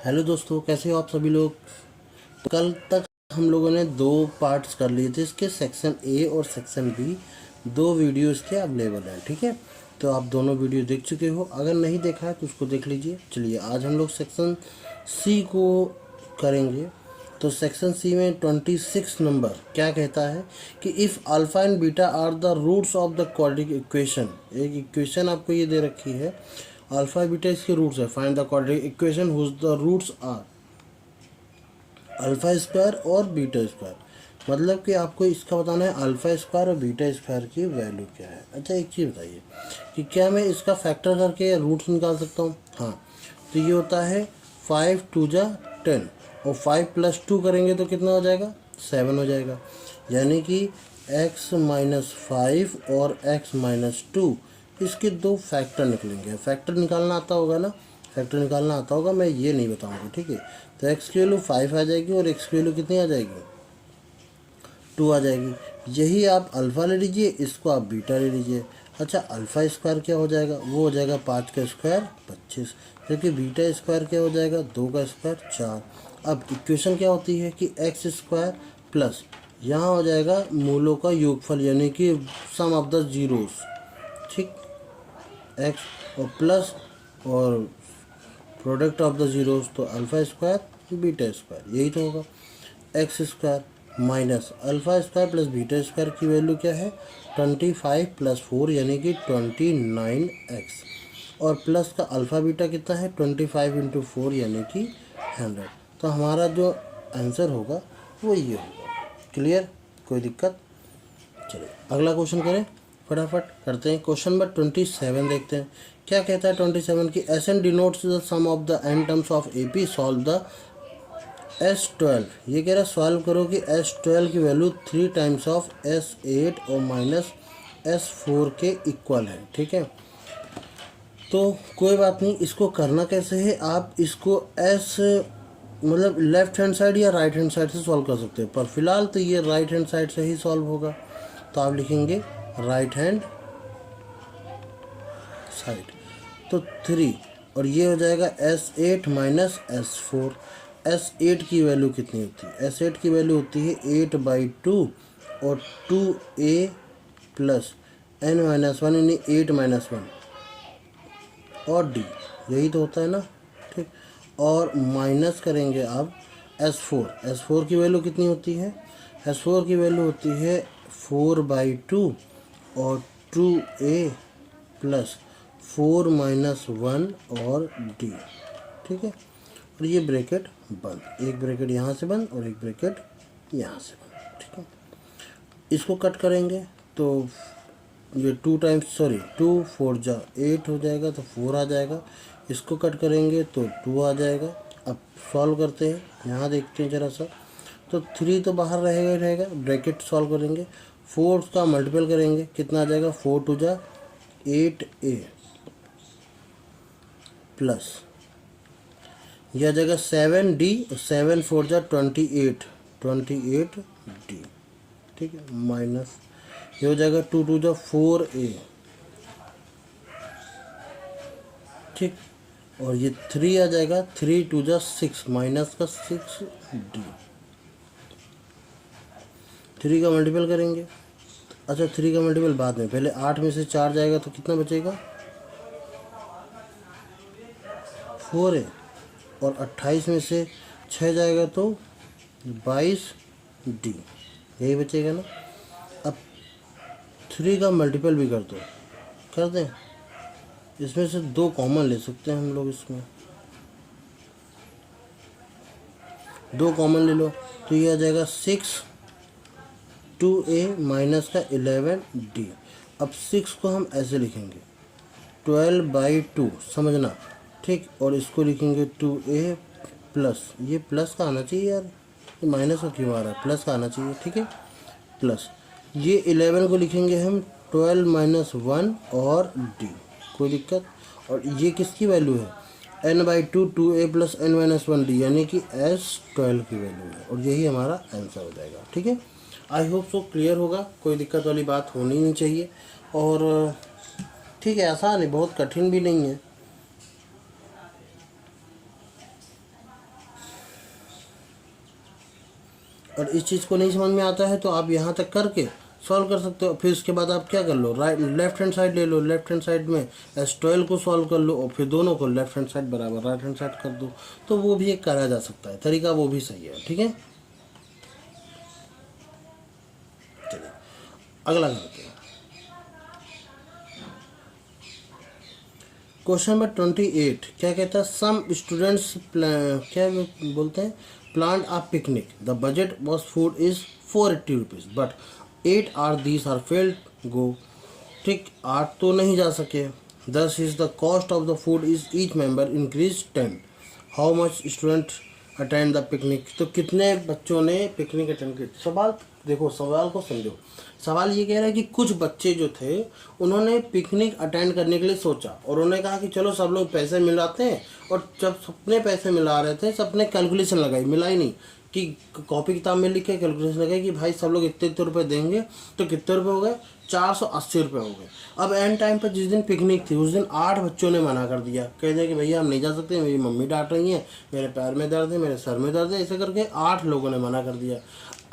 Hello दोस्तों, कैसे हो आप सभी लोग। कल तक हम लोगों ने दो पार्ट्स कर लिए थे इसके, सेक्शन ए और सेक्शन बी। दो वीडियो इसके अवेलेबल हैं, ठीक है। तो आप दोनों वीडियो देख चुके हो, अगर नहीं देखा है तो उसको देख लीजिए। चलिए आज हम लोग सेक्शन सी को करेंगे। तो सेक्शन सी में 26 नंबर क्या कहता है कि if alpha and beta are the roots of the quadratic equation. एक इक्वेशन आपको ये दे रखी है, अल्फ़ा बीटा इसके रूट्स है। Find the quadratic equation whose the roots are alpha square और बीटा स्क्वायर। मतलब कि आपको इसका बताना है अल्फ़ा स्क्वायर और बीटा स्क्वायर की वैल्यू क्या है। अच्छा एक चीज़ बताइए कि क्या मैं इसका फैक्टर करके रूट्स निकाल सकता हूँ? हाँ, तो ये होता है 5 2 जा 10 और 5 + 2 करेंगे तो कितना हो जाएगा? 7 हो जाएगा। यानी कि x - 5 और x - 2 इसके दो फैक्टर निकलेंगे। फैक्टर निकालना आता होगा ना, फैक्टर निकालना आता होगा, मैं ये नहीं बताऊंगा, ठीक है। तो x की वैल्यू 5 आ जाएगी और x की वैल्यू कितनी आ जाएगी? 2 आ जाएगी। यही आप अल्फ़ा ले लीजिए, इसको आप बीटा ले लीजिए। अच्छा, अल्फ़ा स्क्वायर क्या हो जाएगा? वो हो जाएगा 5 का स्क्वायर 25, जबकि बीटा स्क्वायर क्या हो जाएगा? 2 का स्क्वायर 4। अब इक्वेशन क्या होती है कि एक्स स्क्वायर प्लस यहाँ हो जाएगा मूलों का योगफल, यानी कि सम ऑफ द जीरोस, ठीक। एक्स और प्लस और प्रोडक्ट ऑफ द जीरोस, तो अल्फ़ा स्क्वायर बीटा स्क्वायर, यही तो होगा। X square minus alpha square plus beta square की वैल्यू क्या है? 25 + 4 यानी कि 29x, और प्लस का अल्फ़ा बीटा कितना है? 25 × 4 यानी कि 100। तो हमारा जो आंसर होगा वो ये होगा। क्लियर? कोई दिक्कत? चलिए अगला क्वेश्चन करें, फटाफट करते हैं। क्वेश्चन नंबर 27 देखते हैं क्या कहता है। 27 की S N denotes the sum of the N terms of A P, solve the S12। ये कह रहा है सॉल्व करो कि S12 की वैल्यू 3 टाइम्स ऑफ S8 और माइनस S4 के इक्वल है, ठीक है। तो कोई बात नहीं, इसको करना कैसे है, आप इसको S मतलब लेफ्ट हैंड साइड या राइट हैंड साइड से सॉल्व कर सकते हैं, पर फिलहाल तो ये राइट हैंड साइड से ही सॉल्व होगा। तो आप लिखेंगे राइट हैंड साइड, तो 3 और ये हो जाएगा S8 माइनस S4। S8 की वैल्यू कितनी होती है? S8 की वैल्यू होती है 8/2 और 2a प्लस n-1 यानी 8 - 1 और d, यही तो होता है ना, ठीक। और माइनस करेंगे अब S4। S4 की वैल्यू कितनी होती है? S4 की वैल्यू होती है 4/2 और 2a प्लस 4 - 1 और d, ठीक है। और ये ब्रैकेट बंद, एक ब्रैकेट यहाँ से बंद और एक ब्रैकेट यहाँ से बंद, ठीक है। इसको कट करेंगे तो ये 2 4 जा 8 हो जाएगा, तो 4 आ जाएगा। इसको कट करेंगे तो 2 आ जाएगा। अब सॉल्व करते हैं, यहाँ देखते हैं ज़रा सा। तो 3 तो बाहर रहेगा ही रहेगा, ब्रैकेट सॉल्व करेंगे। 4 का मल्टीपल करेंगे, कितना आ जाएगा? 4 2 जा 8a प्लस यह जगह 7d, 7 4 जा 28d, ठीक है, माइनस ये हो जाएगा 2 2 जा 4a, ठीक। और ये 3 आ जाएगा, 3 2 जा 6 माइनस का 6d। 3 का मल्टीपल करेंगे। अच्छा 3 का मल्टीपल बाद में, पहले 8 में से 4 जाएगा तो कितना बचेगा? 4a, और 28 में से 6 जाएगा तो 22d, यही बचेगा ना। अब 3 का मल्टीपल भी कर दो, कर दें। इसमें से 2 कॉमन ले सकते हैं हम लोग, इसमें 2 कॉमन ले लो तो ये आ जाएगा 6 2a माइनस का 11d। अब 6 को हम ऐसे लिखेंगे 12/2, समझना, ठीक। और इसको लिखेंगे 2a प्लस, ये प्लस का आना चाहिए यार, ये माइनस का क्यों आ रहा है? प्लस का आना चाहिए, ठीक है। प्लस ये 11 को लिखेंगे हम 12 - 1 और d, कोई दिक्कत। और ये किसकी वैल्यू है? n/2 2a प्लस n-1d, यानी कि S12 की वैल्यू है, और यही हमारा आंसर हो जाएगा, ठीक है। आई होप सो क्लियर होगा, कोई दिक्कत वाली बात होनी नहीं चाहिए। और ठीक है, आसान है, बहुत कठिन भी नहीं है। और इस चीज़ को नहीं समझ में आता है तो आप यहाँ तक करके सॉल्व कर सकते हो। फिर उसके बाद आप क्या कर लो, राइट लेफ्ट हैंड साइड ले लो, लेफ्ट हैंड साइड में S12 को सॉल्व कर लो और फिर दोनों को लेफ्ट हैंड साइड बराबर राइट हैंड साइड कर दो। तो वो भी एक करा जा सकता है तरीका, वो भी सही है। ठीक है, चलिए अगला करते हैं। क्वेश्चन नंबर 28 क्या कहता है, सम स्टूडेंट्स क्या बोलते हैं, plan a picnic, the budget was food is 480 rupees but 8 are these are failed go. ठीक, 8 तो नहीं जा सके, thus is the cost of the food is each member increase 10, how much student attend the picnic. तो कितने बच्चों ने picnic attend की। सवाल देखो, सवाल को समझो। सवाल ये कह रहा है कि कुछ बच्चे जो थे उन्होंने पिकनिक अटेंड करने के लिए सोचा और उन्होंने कहा कि चलो सब लोग पैसे मिलाते हैं, और जब सबने पैसे मिला रहे थे सबने कैलकुलेशन लगाई, मिलाई नहीं कि कॉपी किताब में लिख के कैलकुलेशन लगाई कि भाई सब लोग इतने इतने रुपये देंगे, तो कितने रुपये हो गए, 480 रुपये हो गए। अब एंड टाइम पर जिस दिन पिकनिक थी उस दिन 8 बच्चों ने मना कर दिया, कह दिया कि भैया हम नहीं जा सकते, मेरी मम्मी डांट रही हैं, मेरे पैर में दर्द है, मेरे सर में दर्द है, ऐसे करके 8 लोगों ने मना कर दिया।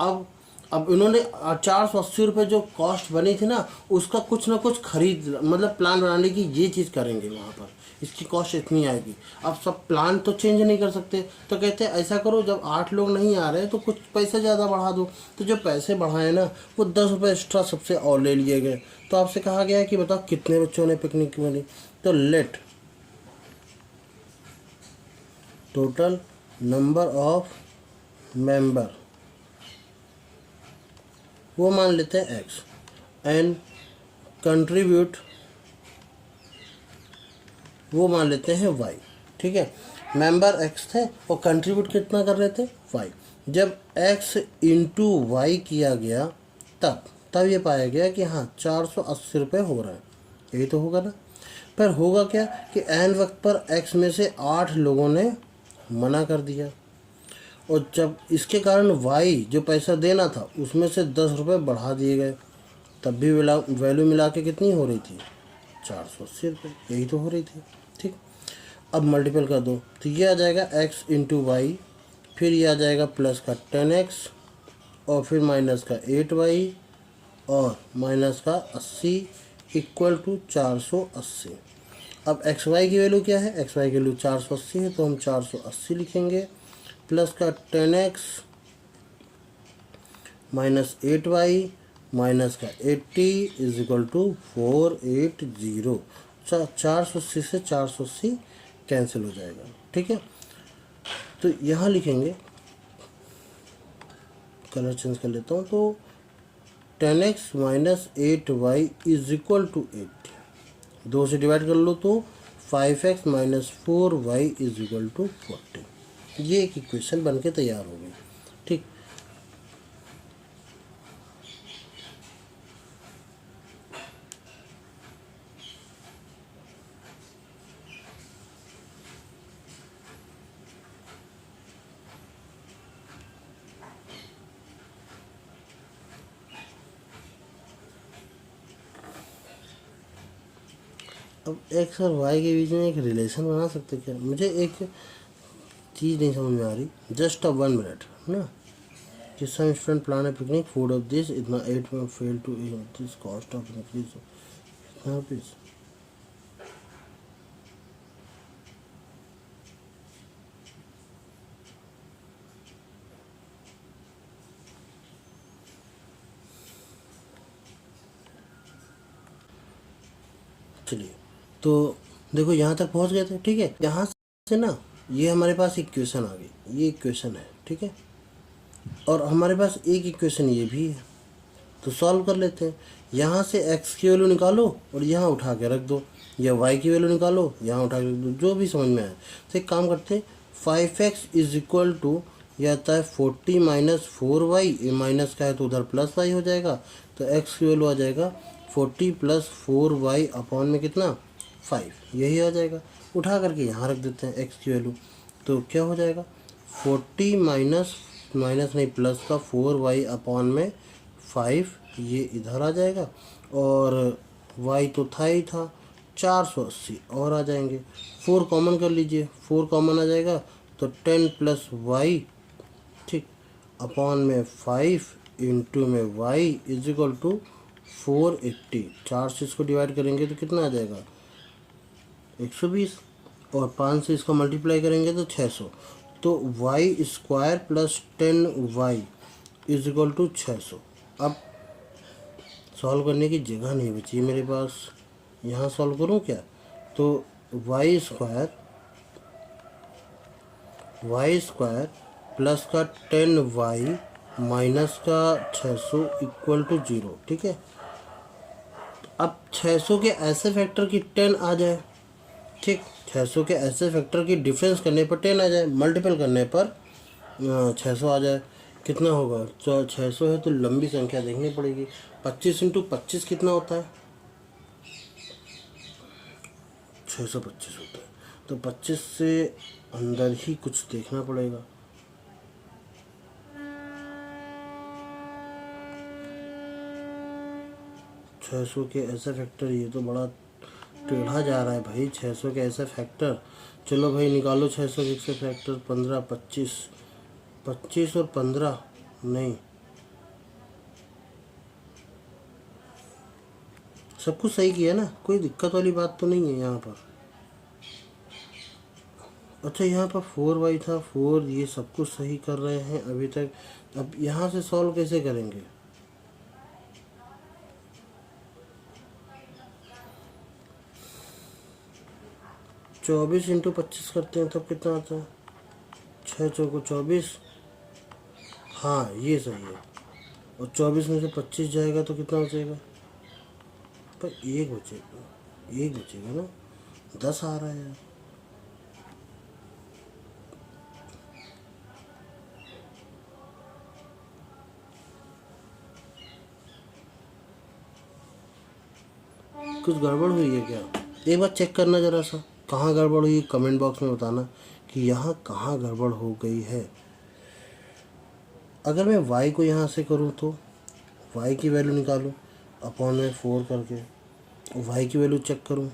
अब इन्होंने 480 रुपये जो कॉस्ट बनी थी ना, उसका कुछ ना कुछ खरीद, मतलब प्लान बनाने की ये चीज़ करेंगे वहाँ पर, इसकी कॉस्ट इतनी आएगी। अब सब प्लान तो चेंज नहीं कर सकते, तो कहते हैं ऐसा करो, जब 8 लोग नहीं आ रहे तो कुछ पैसे ज़्यादा बढ़ा दो। तो जो पैसे बढ़ाए ना वो 10 रुपये एक्स्ट्रा सबसे और ले लिए गए। तो आपसे कहा गया है कि बताओ कितने बच्चों ने पिकनिक बनी। तो let total number of member वो मान लेते हैं x एंड कंट्रीब्यूट वो मान लेते हैं y। ठीक है, मेंबर x थे और कंट्रीब्यूट कितना कर रहे थे, y। जब x इंटू वाई किया गया तब ये पाया गया कि हाँ 480 रुपये हो रहा है, यही तो होगा ना। पर होगा क्या कि एन वक्त पर x में से 8 लोगों ने मना कर दिया, और जब इसके कारण वाई जो पैसा देना था उसमें से 10 रुपये बढ़ा दिए गए, तब भी वैल्यू मिला के कितनी हो रही थी, 480 रुपये, यही तो हो रही थी। ठीक, अब मल्टीपल कर दो तो ये आ जाएगा x इंटू वाई, फिर ये आ जाएगा प्लस का 10x और फिर माइनस का 8y और माइनस का 80 इक्वल टू 480। अब xy की वैल्यू क्या है, xy की वैल्यू 480 है, तो हम 480 लिखेंगे, प्लस का 10x माइनस 8y माइनस का 80 इज इक्वल टू 480। 480 से 480 कैंसिल हो जाएगा। ठीक है, तो यहाँ लिखेंगे, कलर चेंज कर लेता हूँ, तो 10x minus 8y is equal to 80, 2 से डिवाइड कर लो तो 5x minus 4y is equal to 40। ये एक इक्वेशन बन के तैयार हो गई। ठीक, अब एक्स और वाई के बीच में एक रिलेशन बना सकते क्या, मुझे एक चीज़ नहीं समझ में आ रही, जस्ट 1 मिनट ना। कि some student plan a picnic, food of this इतना 8 में fail to this cost of increase कितना रुपीज़। चलिए, तो देखो यहाँ तक पहुँच गए थे। ठीक है, यहाँ से ना ये हमारे पास इक्वेशन आ गई, ये इक्वेशन है। ठीक है, और हमारे पास एक इक्वेशन ये भी है, तो सॉल्व कर लेते हैं। यहाँ से x की वैल्यू निकालो और यहाँ उठा के रख दो, या y की वैल्यू निकालो यहाँ उठा के रख दो, जो भी समझ में आए। तो एक काम करते हैं, 5x इज इक्वल टू यह आता है 40 माइनस 4y, ये माइनस का है तो उधर प्लस y हो जाएगा, तो x की वैल्यू आ जाएगा 40 प्लस 4y अपॉन में कितना 5, यही आ जाएगा। उठा करके यहाँ रख देते हैं x की वैल्यू, तो क्या हो जाएगा 40 माइनस नहीं प्लस का 4y अपॉन में 5, ये इधर आ जाएगा, और y तो था ही था 480 और आ जाएंगे। 4 कॉमन कर लीजिए, 4 कॉमन आ जाएगा तो 10 प्लस y। ठीक, अपॉन में 5 इंटू में y इज इक्वल टू 480। 4 से इसको डिवाइड करेंगे तो कितना आ जाएगा 120, और 5 से इसको मल्टीप्लाई करेंगे तो 600। तो y square plus 10y is equal to 600। अब सॉल्व करने की जगह नहीं बची है मेरे पास, यहाँ सॉल्व करूँ क्या? तो y स्क्वायर प्लस का 10y माइनस का 600 इक्वल टू 0। ठीक है, अब 600 के ऐसे फैक्टर की 10 आ जाए। ठीक, 600 के ऐसे फैक्टर की डिफरेंस करने पर 10 आ जाए, मल्टीपल करने पर 600 आ जाए। कितना होगा? तो 600 है तो लंबी संख्या देखनी पड़ेगी। 25 इंटू 25 कितना होता है? 625 होता है। तो 25 से अंदर ही कुछ देखना पड़ेगा। छः सौ के ऐसे फैक्टर, ये तो बड़ा टेढ़ा जा रहा है भाई। 600 के ऐसे फैक्टर, चलो भाई निकालो 600 के ऐसे फैक्टर। 15, 25, 25 और 15 नहीं, सब कुछ सही किया ना, कोई दिक्कत वाली बात तो नहीं है यहाँ पर। अच्छा, यहाँ पर 4y था, 4, ये सब कुछ सही कर रहे हैं अभी तक। अब यहाँ से सॉल्व कैसे करेंगे? चौबीस इंटू 25 करते हैं तब कितना आता है? 6 चौको 24। हाँ ये सही है। और 24 में से 25 जाएगा तो कितना बचेगा? पर एक बचेगा ना, 10 आ रहा है यार। कुछ गड़बड़ हुई है क्या? एक बार चेक करना जरा सा, कहाँ गड़बड़ हुई कमेंट बॉक्स में बताना कि यहाँ कहाँ गड़बड़ हो गई है। अगर मैं y को यहाँ से करूँ तो y की वैल्यू निकालूँ अपॉन में 4 करके, y की वैल्यू चेक करूँ।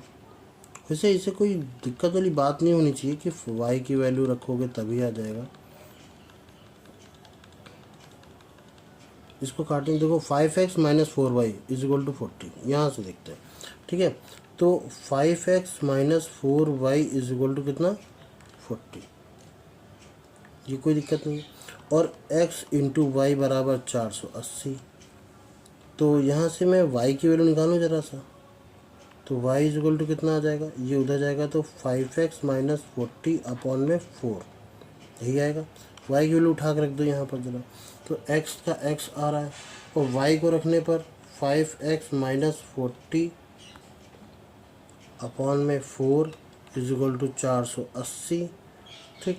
वैसे इसे कोई दिक्कत वाली बात नहीं होनी चाहिए कि y की वैल्यू रखोगे तभी आ जाएगा। इसको काटें, देखो 5x minus 4y is equal to 40, यहाँ से देखते हैं। ठीक है, तो 5x minus 4y is equal to कितना? 40, ये कोई दिक्कत नहीं। और x इंटू वाई बराबर 480। तो यहाँ से मैं y की वैल्यू निकालूँ ज़रा सा, तो y इज इक्वल टू कितना आ जाएगा? ये उधर जाएगा तो 5x माइनस 40 अपॉन में 4, यही आएगा। y की वैल्यू उठा कर रख दो यहाँ पर ज़रा, तो x का x आ रहा है, और y को रखने पर 5x माइनस 40 अपॉन में 4 इज इक्वल टू 480। ठीक,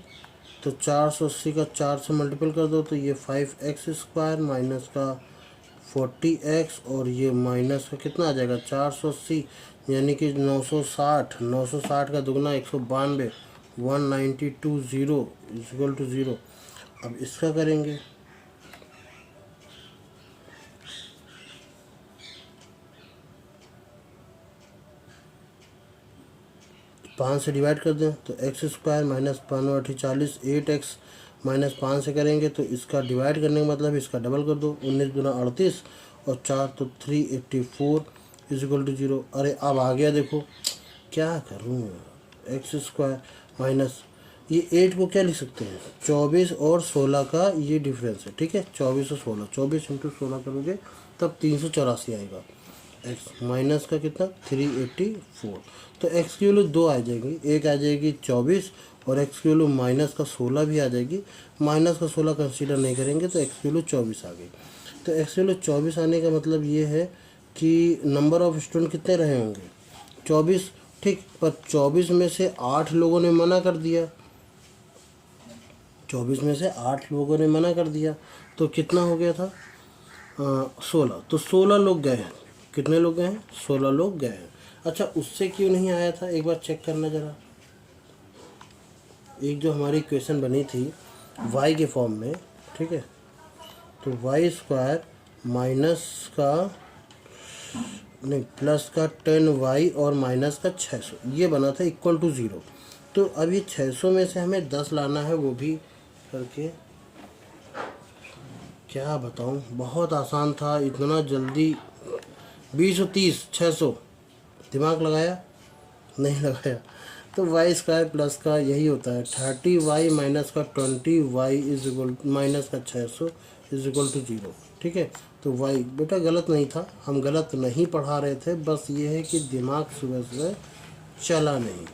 तो 480 का 4 से मल्टीपल कर दो तो ये 5x स्क्वायर माइनस का 40x, और ये माइनस का कितना आ जाएगा? 480, यानी कि 960। 960 का दुगना 192, 192 0 इज इक्वल टू 0। अब इसका करेंगे, 5 से डिवाइड कर दें तो x square minus 5 40, 8x minus 5 से करेंगे तो इसका डिवाइड करने का मतलब इसका डबल कर दो, 19 दूना 38 और 4 तो 384 इज इक्वल टू 0। अरे अब आ गया, देखो क्या करूँ, एक्स स्क्वायर माइनस ये 8 को क्या लिख सकते हैं? 24 और 16 का ये डिफरेंस है। ठीक है, 24 और 16, 24 इंटू 16 करोगे तब 384 आएगा। एक्स माइनस का कितना? 384। तो एक्स की वैल्यू 2 आ जाएगी, एक आ जाएगी 24 और एक्स की वैल्यू माइनस का 16 भी आ जाएगी। माइनस का 16 कंसीडर नहीं करेंगे तो एक्स की वैल्यू 24 आ गई। तो एक्स की वैल्यू 24 आने का मतलब ये है कि नंबर ऑफ स्टूडेंट कितने रहे होंगे? 24। ठीक, पर 24 में से 8 लोगों ने मना कर दिया, 24 में से 8 लोगों ने मना कर दिया, तो कितना हो गया था? 16। तो 16 लोग गए हैं। कितने लोग गए हैं? 16 लोग गए हैं। अच्छा, उससे क्यों नहीं आया था एक बार चेक करना ज़रा। एक जो हमारी इक्वेशन बनी थी y के फॉर्म में, ठीक है, तो y स्क्वायर माइनस का नहीं प्लस का 10y और माइनस का 600, ये बना था इक्वल टू 0। तो अब ये 600 में से हमें 10 लाना है, वो भी करके क्या बताऊँ, बहुत आसान था, इतना जल्दी। 20 और 30 600, दिमाग लगाया नहीं लगाया। तो वाई स्क्वायर प्लस का यही होता है 30y माइनस का 20y इज इक्वल माइनस का 600 इज इक्वल टू 0। ठीक है, तो वाई बेटा गलत नहीं था, हम गलत नहीं पढ़ा रहे थे, बस ये है कि दिमाग सुबह सुबह चला नहीं।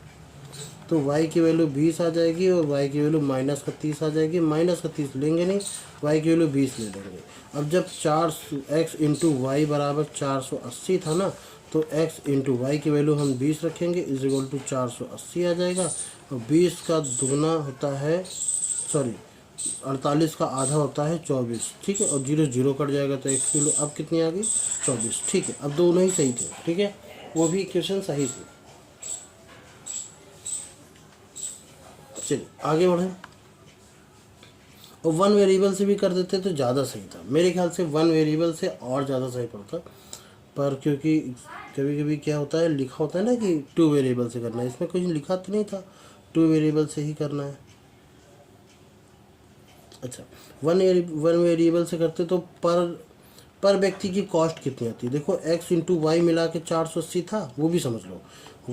तो y की वैल्यू 20 आ जाएगी और y की वैल्यू माइनस का 30 आ जाएगी। माइनस का 30 लेंगे नहीं, y की वैल्यू 20 ले लेंगे। अब जब 4x इंटू वाई बराबर 480 था ना, तो x इंटू वाई की वैल्यू हम 20 रखेंगे इज इक्वल टू 480 आ जाएगा। और 20 का दुगना होता है, सॉरी 48 का आधा होता है 24। ठीक है, और 0 0 कट जाएगा तो x की वैल्यू अब कितनी आ गई 24। ठीक है, अब दोनों ही सही थे। ठीक है, वो भी इक्वेशन सही थी। चलिए आगे बढ़ें, और वन वेरिएबल से भी कर देते तो ज़्यादा सही था। मेरे ख्याल से वन वेरिएबल से और ज़्यादा सही पड़ता, पर क्योंकि कभी कभी क्या होता है, लिखा होता है ना कि टू वेरिएबल से करना है, इसमें कुछ लिखा तो नहीं था टू वेरिएबल से ही करना है। अच्छा, वन वेरिएबल से करते तो पर व्यक्ति की कॉस्ट कितनी आती है। देखो x इंटू वाई मिला के 480 था, वो भी समझ लो।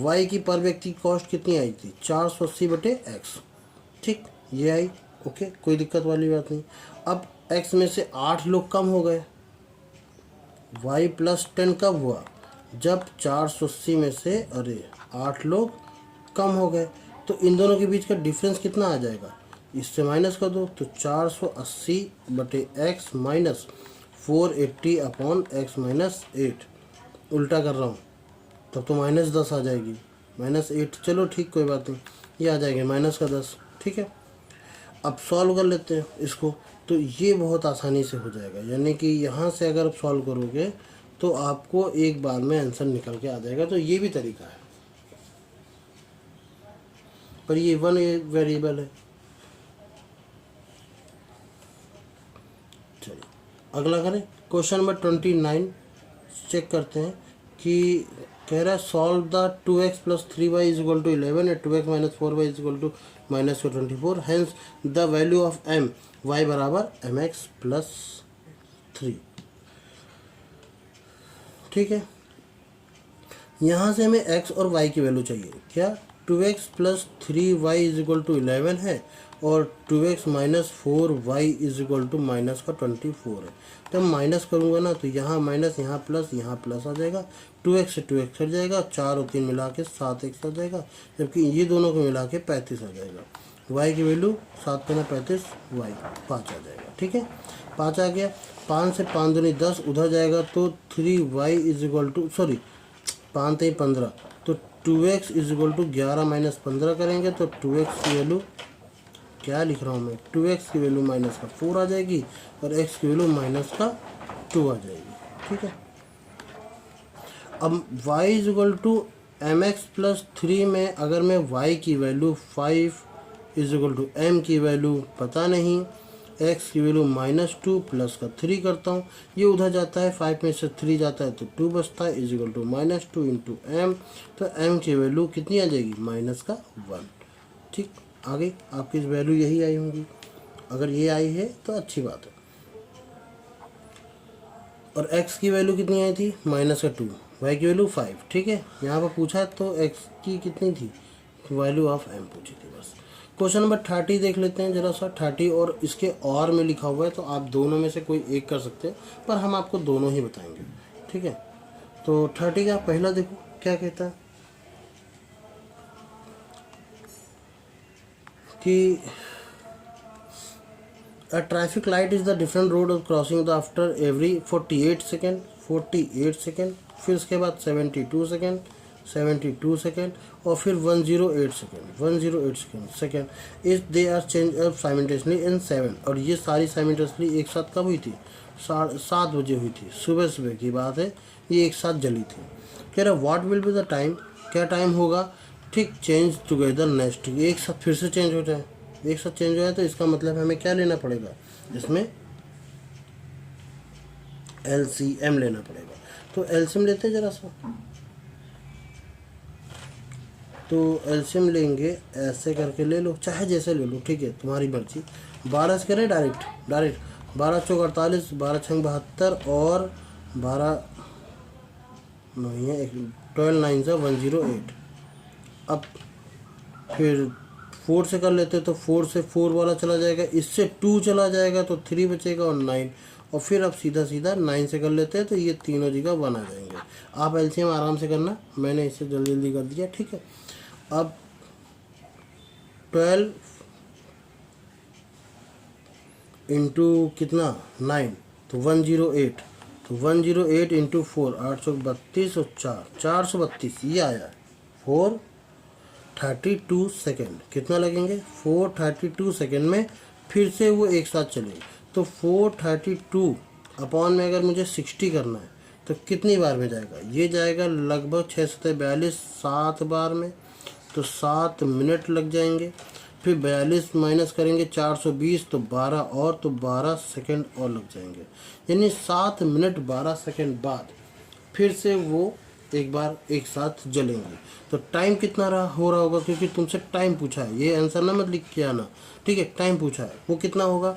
y की पर व्यक्ति की कॉस्ट कितनी आई थी 480 बटे x। ठीक, ये आई, ओके, कोई दिक्कत वाली बात नहीं। अब x में से 8 लोग कम हो गए, y प्लस 10 कब हुआ, जब 480 में से 8 लोग कम हो गए। तो इन दोनों के बीच का डिफरेंस कितना आ जाएगा, इससे माइनस कर दो, तो 480 बटे x minus 480 upon x minus 8। उल्टा कर रहा हूँ, तब तो -10 आ जाएगी, -8। चलो ठीक, कोई बात नहीं, ये आ जाएगी -10। ठीक है, अब सॉल्व कर लेते हैं इसको, तो ये बहुत आसानी से हो जाएगा। यानी कि यहाँ से अगर आप सॉल्व करोगे तो आपको एक बार में आंसर निकल के आ जाएगा। तो ये भी तरीका है, पर ये वन वेरिएबल है। चलिए अगला करें, क्वेश्चन नंबर 29 चेक करते हैं कि कह रहा है solve the 2x plus 3y is equal to 11 and 2x minus 4y is equal to minus 24। Hence the value of m y बराबर mx प्लस 3। ठीक है, यहाँ से हमें x और y की वैल्यू चाहिए। क्या 2x plus 3y is equal to 11 है और 2x minus 4y is equal to minus का 24 है। तो माइनस करूँगा ना, तो यहाँ माइनस, यहाँ प्लस आ जाएगा। 2x से 2x कट जाएगा, 4 और 3 मिला के 7x आ जाएगा, जबकि ये दोनों को मिला के 35 आ जाएगा। y की वैल्यू 7 × 35 y 5 आ जाएगा। ठीक है, 5 आ गया। 5 से 5 दूनी 10 उधर जाएगा, तो 3y is equal to, sorry 5 3 15, तो 2x is equal to 11 minus 15 करेंगे तो 2x की वैल्यू, क्या लिख रहा हूँ मैं, 2x की वैल्यू माइनस का 4 आ जाएगी और x की वैल्यू माइनस का 2 आ जाएगी। ठीक है, अब y is equal to mx plus 3 में अगर मैं y की value 5 is equal to m की वैल्यू पता नहीं, x की वैल्यू -2 प्लस का 3 करता हूँ, ये उधर जाता है, 5 में से 3 जाता है तो 2 बचता है, is equal to -2 into m। तो m की वैल्यू कितनी आ जाएगी -1। ठीक, आगे आपकी वैल्यू यही आई होंगी, अगर ये आई है तो अच्छी बात है। और x की वैल्यू कितनी आई थी -2, y की वैल्यू 5। ठीक है, यहाँ पर पूछा तो x की कितनी थी, वैल्यू ऑफ m पूछी थी बस। क्वेश्चन नंबर 30 देख लेते हैं जरा सा। 30 और इसके और में लिखा हुआ है, तो आप दोनों में से कोई एक कर सकते हैं, पर हम आपको दोनों ही बताएंगे। ठीक है, तो 30 का पहला देखो क्या कहता है कि a traffic light is the different road of crossing the after every 48 second, 48 second, फिर उसके बाद 72 सेकेंड, 72 सेकेंड, और फिर 108 second, 108 second if they are change up simultaneously in 7। और ये सारी साइमल्टेनियसली एक साथ कब हुई थी, 7 बजे हुई थी, सुबह सुबह की बात है, ये एक साथ जली थी। कह रहा what will be the time, क्या टाइम होगा, ठीक, चेंज टुगेदर नेक्स्ट, एक साथ फिर से चेंज हो जाए, एक साथ चेंज हो जाए, तो इसका मतलब हमें क्या लेना पड़ेगा, इसमें LCM लेना पड़ेगा। तो LCM लेते हैं जरा सा, तो LCM लेंगे, ऐसे करके ले लो, चाहे जैसे ले लो, ठीक है, तुम्हारी मर्जी। 12 से करें डायरेक्ट, 12 चौक 48, 12 छंग 72 और 12 नहीं है 12 9 से 108। अब फिर 4 से कर लेते तो 4 से 4 वाला चला जाएगा, इससे 2 चला जाएगा तो 3 बचेगा और 9, और फिर अब सीधा सीधा 9 से कर लेते हैं तो ये तीनों जगह 1 आ जाएंगे। आप एलसीएम आराम से करना, मैंने इससे जल्दी जल्दी कर दिया, ठीक है। अब 12 इंटू कितना 9 तो 108, तो 108 इंटू 4 832 और 432 ये आया 432 सेकेंड। कितना लगेंगे 432 सेकेंड में फिर से वो एक साथ चलेंगे। तो 432 अपॉन में अगर मुझे 60 करना है तो कितनी बार में जाएगा, ये जाएगा लगभग 6 7 42 7 बार में, तो 7 मिनट लग जाएंगे। फिर 42 माइनस करेंगे 420 तो 12 और, तो 12 सेकेंड और लग जाएंगे, यानी 7 मिनट 12 सेकेंड बाद फिर से वो एक बार एक साथ जलेंगे। तो टाइम कितना हो रहा होगा, क्योंकि तुमसे टाइम पूछा है, ये आंसर ना मत लिख के आना, ठीक है। टाइम पूछा है वो कितना होगा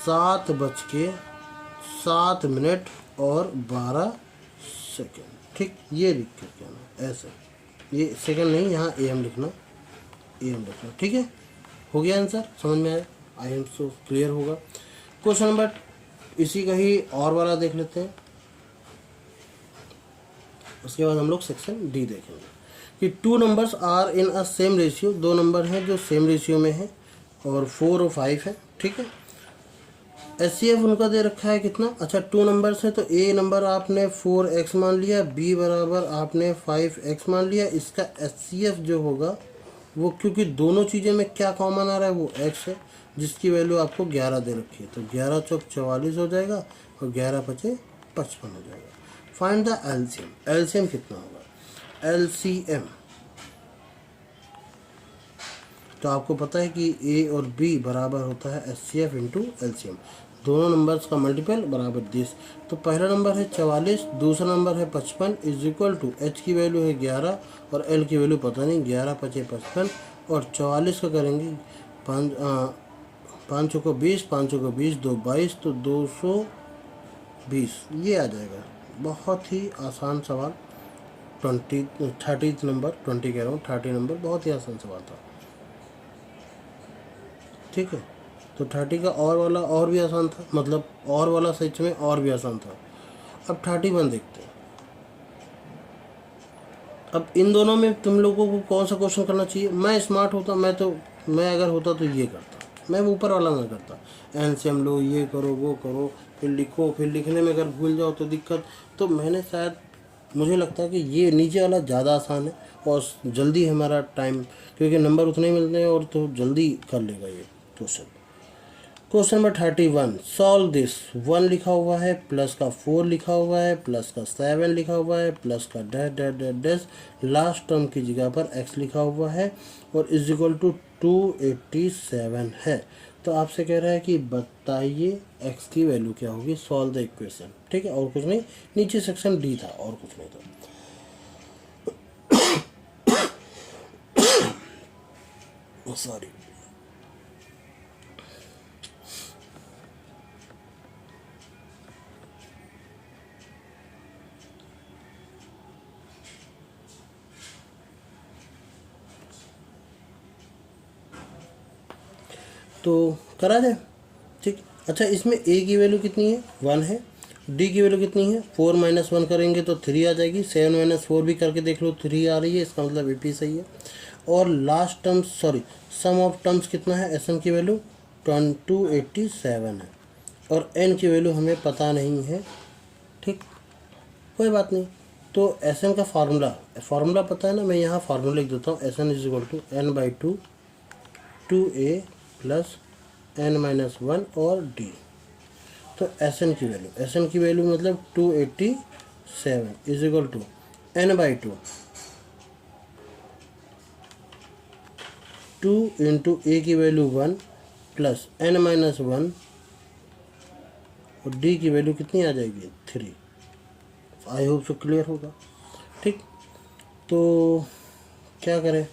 7:07 और 12 सेकेंड, ठीक। ये लिख के आना ऐसे, ये सेकेंड नहीं, यहाँ AM लिखना, AM लिखना, ठीक है। हो गया आंसर, समझ में आया, आई एम सो क्लियर होगा। क्वेश्चन नंबर इसी का ही और वाला देख लेते हैं, उसके बाद हम लोग सेक्शन डी देखेंगे कि 2 numbers are in a same ratio, 2 number हैं जो सेम रेशियो में है और 4 और 5 है, ठीक है। HCF उनका दे रखा है कितना, अच्छा 2 नंबर्स हैं तो A नंबर आपने 4x मान लिया, B बराबर आपने 5x मान लिया। इसका HCF जो होगा वो, क्योंकि दोनों चीज़ें में क्या कॉमन आ रहा है वो x है, जिसकी वैल्यू आपको 11 दे रखी है, तो 11 चौक 44 हो जाएगा और 11 पचे 55 हो जाएगा। फाइंड द एलसीएम, एलसीएम कितना होगा, एलसीएम तो आपको पता है कि A और B बराबर होता है HCF इंटू एलसीएम, दोनों नंबर्स का मल्टीपल बराबर 10। तो पहला नंबर है 44, दूसरा नंबर है 55 इज इक्वल टू H की वैल्यू है 11 और L की वैल्यू पता नहीं, 11 पचे 55 और 44 का करेंगे 5 को 20, 5 को 20, 2 22 तो 220 ये आ जाएगा। बहुत ही आसान सवाल, 30 नंबर 20 कह रहा हूँ 30 नंबर, बहुत ही आसान सवाल था, ठीक है। तो 30 का और वाला और भी आसान था, मतलब और वाला सच में और भी आसान था। अब 31 देखते हैं। अब इन दोनों में तुम लोगों को कौन सा क्वेश्चन करना चाहिए, मैं स्मार्ट होता, मैं अगर होता तो ये करता, मैं ऊपर वाला ना करता, एलसीएम लो, ये करो वो करो, फिर लिखो, फिर लिखने में अगर भूल जाओ तो दिक्कत। तो मैंने शायद, मुझे लगता है कि ये नीचे वाला ज़्यादा आसान है और जल्दी हमारा टाइम, क्योंकि नंबर उतने मिलते हैं और तो जल्दी कर लेगा ये question. Question number 31, solve this. 1 लिखा हुआ है, प्लस का 4 लिखा हुआ है, प्लस का 7 लिखा हुआ है, प्लस का dash dash dash dash, last term की जगह पर x लिखा हुआ है और इज इक्वल टू 287 है। तो आपसे कह रहा है कि बताइए x की वैल्यू क्या होगी, सॉल्व द इक्वेशन, ठीक है। और कुछ नहीं, नीचे सेक्शन डी था और कुछ नहीं था। सॉरी, तो करा जाए, ठीक। अच्छा इसमें a की वैल्यू कितनी है 1 है, d की वैल्यू कितनी है 4 - 1 करेंगे तो 3 आ जाएगी, 7 - 4 भी करके देख लो 3 आ रही है, इसका मतलब AP सही है। और last terms, sorry sum of terms कितना है, SN की वैल्यू 287 है और n की वैल्यू हमें पता नहीं है, ठीक, कोई बात नहीं। तो SN का फार्मूला पता है ना, मैं यहाँ फार्मूला लिख देता हूँ, SN is equal to n/2 2a plus n-1 और d। तो SN की वैल्यू मतलब 287 is equal to n/2 2 into a की वैल्यू 1 प्लस n-1 और d की वैल्यू कितनी आ जाएगी 3। आई होप सो क्लियर होगा, ठीक। तो क्या करें,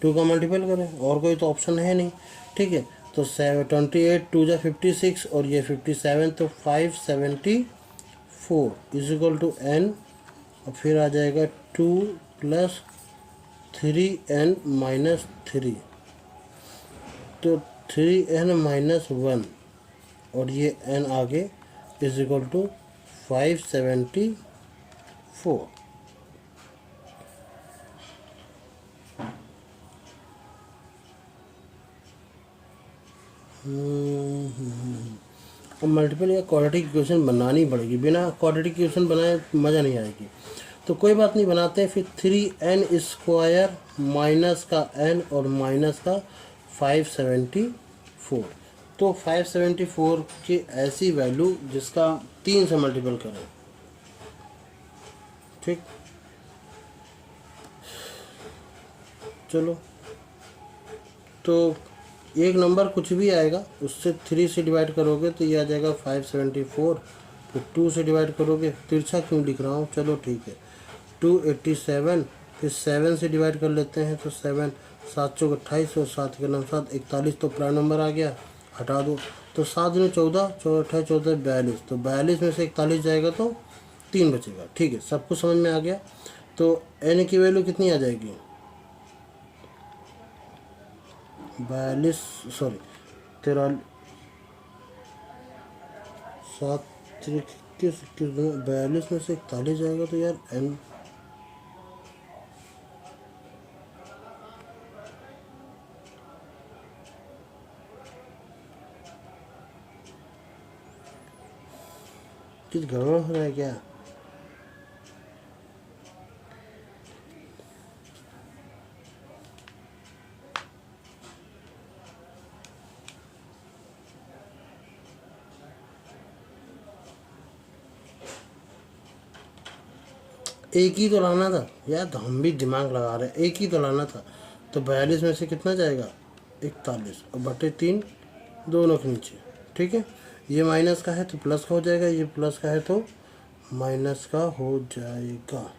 2 का मल्टीपल करें, और कोई तो ऑप्शन है नहीं, ठीक है। तो 28 2 जा 56 और ये 57, तो 574 इज इक्वल टू n, और फिर आ जाएगा 2 + 3n - 3, तो 3n - 1 और ये n आगे इज इक्वल टू 574। अब मल्टीपल या क्वाड्रेटिक इक्वेशन बनानी पड़ेगी, बिना क्वाड्रेटिक इक्वेशन बनाए मज़ा नहीं आएगी। तो कोई बात नहीं, बनाते हैं फिर। 3n² माइनस का n और माइनस का 574, तो 574 की ऐसी वैल्यू जिसका 3 से मल्टीपल करें, ठीक। चलो, तो एक नंबर कुछ भी आएगा उससे 3 से डिवाइड करोगे तो ये आ जाएगा 574, फिर 2 से डिवाइड करोगे, तिरछा क्यों लिख रहा हूँ, चलो ठीक है, 287, फिर 7 से डिवाइड कर लेते हैं, तो 7 7 चौक 28 और 7 के नाम 7 41, तो प्राइम नंबर आ गया, हटा दो, तो 7 में 14 14 28 14 42, तो 42 में से 41 जाएगा तो 3 बचेगा, ठीक है, सब कुछ समझ में आ गया। तो n की वैल्यू कितनी आ जाएगी, 42 सॉरी 43 7 21 42 में से 41 जाएगा, तो यार n कुछ गड़बड़ हो रहा है क्या। एक ही तो लाना था यार, तो हम भी दिमाग लगा रहे हैं, एक ही तो लाना था। तो 42 में से कितना जाएगा 41 और बटे 3 दोनों के नीचे, ठीक है। ये माइनस का है तो प्लस का हो जाएगा, ये प्लस का है तो माइनस का हो जाएगा,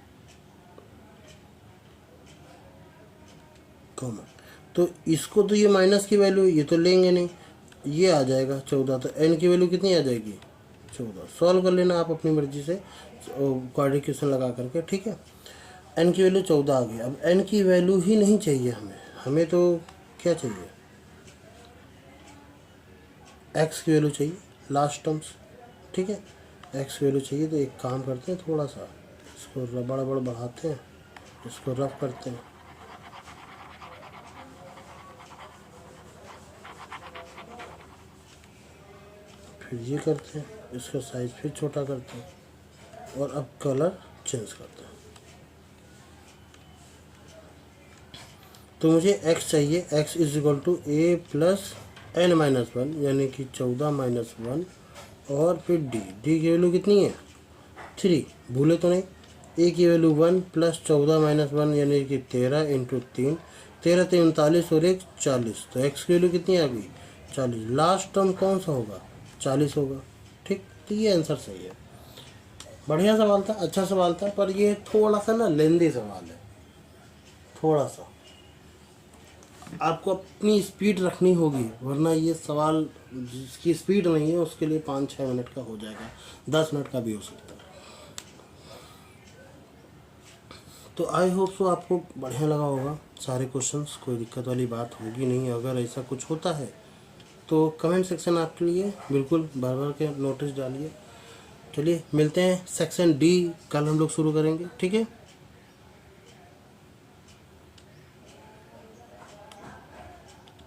कॉमन। तो इसको तो ये माइनस की वैल्यू ये तो लेंगे नहीं, ये आ जाएगा 14, तो n की वैल्यू कितनी आ जाएगी 14। सॉल्व कर लेना आप अपनी मर्जी से क्वाड्रेटिक इक्वेशन लगा करके, ठीक है। n की वैल्यू 14 आ गई। अब n की वैल्यू ही नहीं चाहिए हमें तो क्या चाहिए, x की वैल्यू चाहिए, लास्ट टर्म्स, ठीक है। x की वैल्यू चाहिए, तो एक काम करते हैं, थोड़ा सा इसको रबड़ बढ़ाते हैं, इसको रफ करते हैं, फिर ये करते हैं, इसका साइज फिर छोटा करते हैं, और अब कलर चेंज करते हैं। तो मुझे x चाहिए, x is equal to a + n-1 यानी कि 14 - 1, और फिर d की वैल्यू कितनी है 3, भूले तो नहीं। a की वैल्यू 1 + 14 - 1 यानी कि 13 × 3, 13 3 39 और 1 40, तो x की वैल्यू कितनी आ गई 40। लास्ट टर्म कौन सा होगा 40 होगा, ठीक। तो ये आंसर सही है। बढ़िया सवाल था, अच्छा सवाल था, पर ये थोड़ा सा ना लेंदी सवाल है, थोड़ा सा आपको अपनी स्पीड रखनी होगी, वरना ये सवाल जिसकी स्पीड नहीं है उसके लिए 5-6 मिनट का हो जाएगा, 10 मिनट का भी हो सकता है। तो आई होप सो आपको बढ़िया लगा होगा सारे क्वेश्चंस, कोई दिक्कत वाली बात होगी नहीं। अगर ऐसा कुछ होता है तो कमेंट सेक्शन आपके लिए बिल्कुल भर के नोटिस डालिए। चलिए मिलते हैं सेक्शन डी, कल हम लोग शुरू करेंगे, ठीक है।